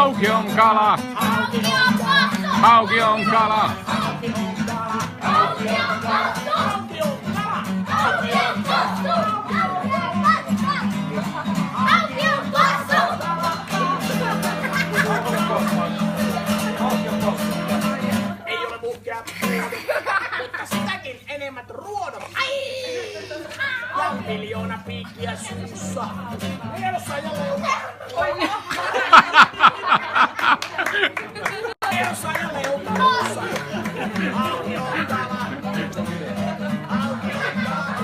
Hauki on kala. Hauki on kala. Ei ole muhkea, mutta sitäkin enemmät ruodot. Ja miljoona piikkiä suussa. Mielessä ja leuka. Mielessä ja leuka. Auki on kala. Auki on kala.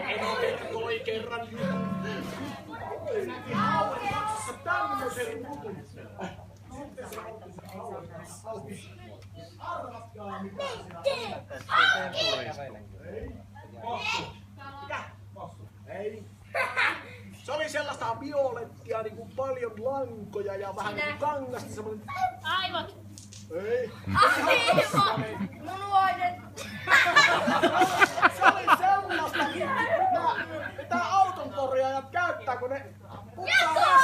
Eno toi kerran tämmösen jutun. Arvatkaa mitä ei. Se oli sellaista violettia, niinku paljon lankoja ja vähän niinku kangasta semmonen. Aivot. Ei. Munuainen. Se oli sellaista, mitä autonkorjaajat käyttää, kun ne puttaa